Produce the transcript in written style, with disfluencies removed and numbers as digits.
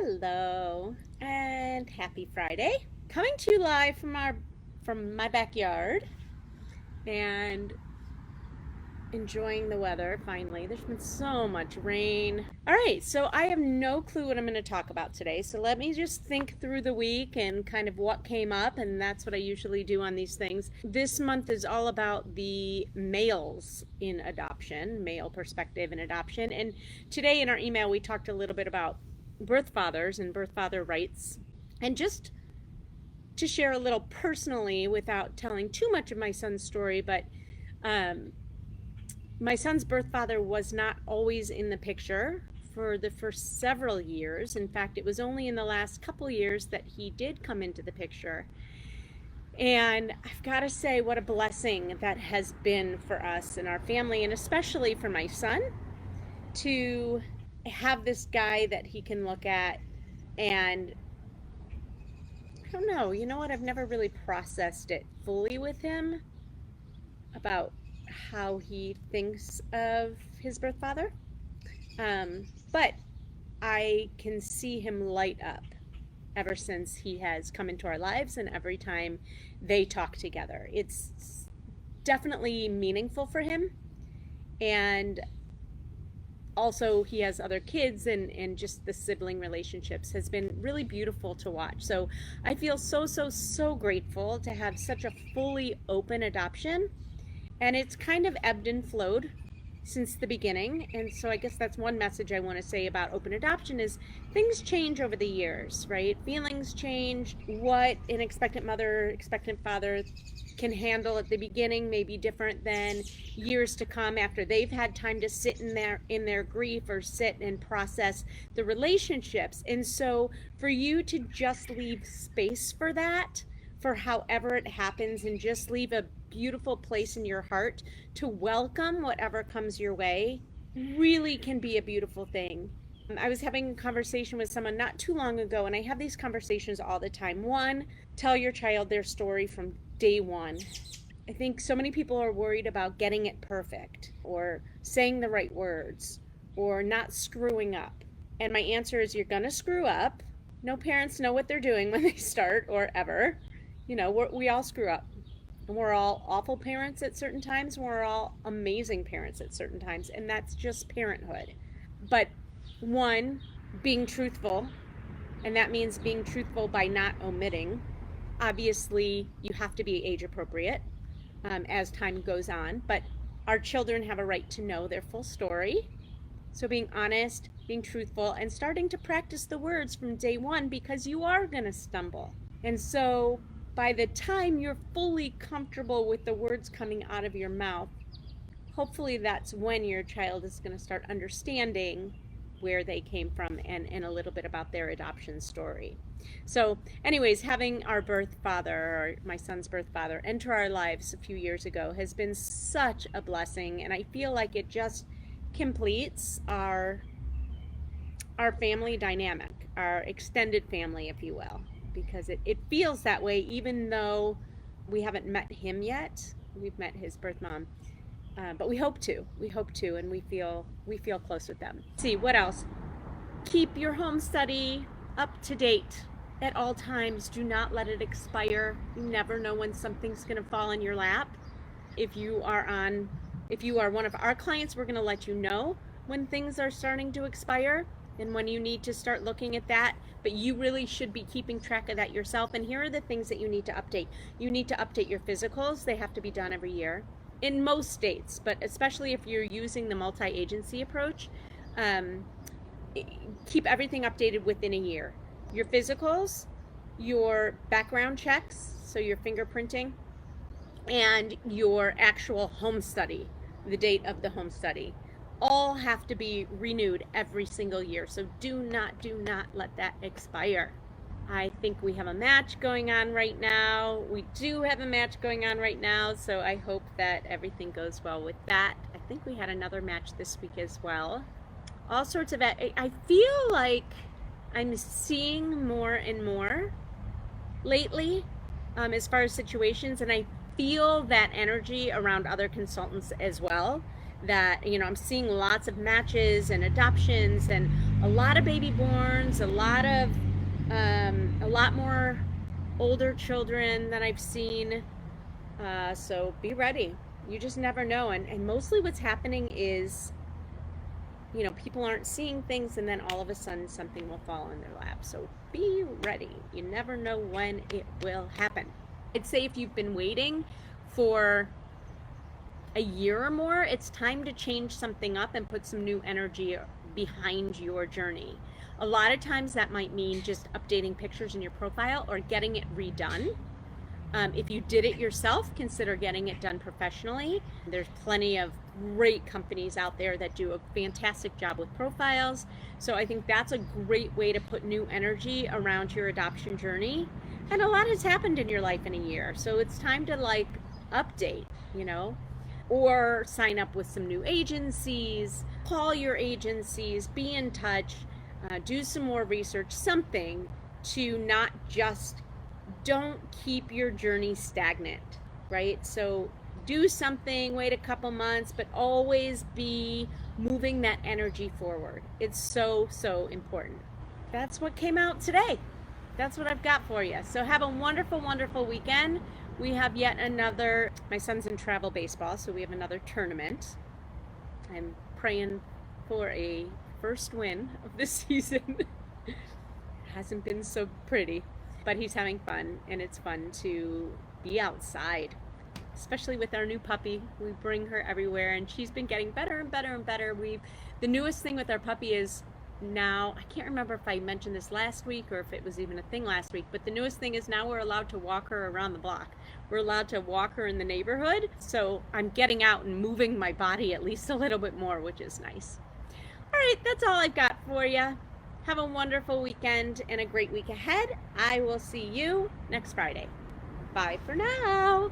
Hello and happy Friday. Coming to you live from my backyard and enjoying the weather finally. There's been so much rain. All right, so I have no clue what I'm going to talk about today. So let me just think through the week and kind of what came up, and that's what I usually do on these things. This month is all about the males in adoption, male perspective in adoption. And today in our email we talked a little bit about birth fathers and birth father rights. And just to share a little personally without telling too much of my son's story, but my son's birth father was not always in the picture for the first several years. In fact, it was only in the last couple years that he did come into the picture. And I've got to say, what a blessing that has been for us and our family, and especially for my son, to have this guy that he can look at. And I don't know, you know what? I've never really processed it fully with him about how he thinks of his birth father. But I can see him light up ever since he has come into our lives and every time they talk together. It's definitely meaningful for him. And also he has other kids, and just the sibling relationships has been really beautiful to watch. So I feel so grateful to have such a fully open adoption. And it's kind of ebbed and flowed since the beginning. And so I guess that's one message I want to say about open adoption is things change over the years, right? Feelings change. What an expectant mother, expectant father can handle at the beginning may be different than years to come after they've had time to sit in their grief or sit and process the relationships. And so for you to just leave space for that, for however it happens, and just leave a beautiful place in your heart to welcome whatever comes your way, really can be a beautiful thing. I was having a conversation with someone not too long ago, and I have these conversations all the time. One, tell your child their story from day one. I think so many people are worried about getting it perfect or saying the right words or not screwing up. And my answer is you're going to screw up. No parents know what they're doing when they start or ever. You know, we all screw up. And we're all awful parents at certain times. We're all amazing parents at certain times. And that's just parenthood. But one, being truthful. And that means being truthful by not omitting. Obviously, you have to be age appropriate as time goes on. But our children have a right to know their full story. So being honest, being truthful, and starting to practice the words from day one, because you are going to stumble. And so by the time you're fully comfortable with the words coming out of your mouth, hopefully that's when your child is going to start understanding where they came from and a little bit about their adoption story. So anyways, having our birth father, or my son's birth father, enter our lives a few years ago has been such a blessing, and I feel like it just completes our family dynamic, our extended family, if you will, because it feels that way even though we haven't met him yet. We've met his birth mom, but we hope to, and we feel close with them. Let's see, what else? Keep your home study up to date at all times. Do not let it expire. You never know when something's going to fall in your lap. If you are one of our clients, we're going to let you know when things are starting to expire and when you need to start looking at that, but you really should be keeping track of that yourself. And here are the things that you need to update. You need to update your physicals. They have to be done every year in most states, but especially if you're using the multi-agency approach, keep everything updated within a year. Your physicals, your background checks, so your fingerprinting, and your actual home study, the date of the home study, all have to be renewed every single year. So do not let that expire. I think we have a match going on right now. We do have a match going on right now, so I hope that everything goes well with that. I think we had another match this week as well. All sorts of, I feel like I'm seeing more and more lately as far as situations, and I feel that energy around other consultants as well, that, you know, I'm seeing lots of matches and adoptions and a lot of baby borns, a lot more older children than I've seen. So be ready. You just never know. And mostly what's happening is, people aren't seeing things, and then all of a sudden something will fall in their lap. So be ready. You never know when it will happen. I'd say if you've been waiting for a year or more, it's time to change something up and put some new energy behind your journey. A lot of times that might mean just updating pictures in your profile or getting it redone. If you did it yourself, consider getting it done professionally. There's plenty of great companies out there that do a fantastic job with profiles. So I think that's a great way to put new energy around your adoption journey. And a lot has happened in your life in a year. So it's time to update, or sign up with some new agencies, call your agencies, be in touch, do some more research, something to not just, don't keep your journey stagnant, right? So do something, wait a couple months, but always be moving that energy forward. It's so, so important. That's what came out today. That's what I've got for you. So have a wonderful, wonderful weekend. We have yet another, my son's in travel baseball, so we have another tournament. I'm praying for a first win of the season. It hasn't been so pretty, but he's having fun, and it's fun to be outside, especially with our new puppy. We bring her everywhere, and she's been getting better and better and better. The newest thing with our puppy is now, I can't remember if I mentioned this last week or if it was even a thing last week, but the newest thing is now we're allowed to walk her around the block. We're allowed to walk her in the neighborhood, so I'm getting out and moving my body at least a little bit more, which is nice. All right, that's all I've got for you. Have a wonderful weekend and a great week ahead. I will see you next Friday. Bye for now.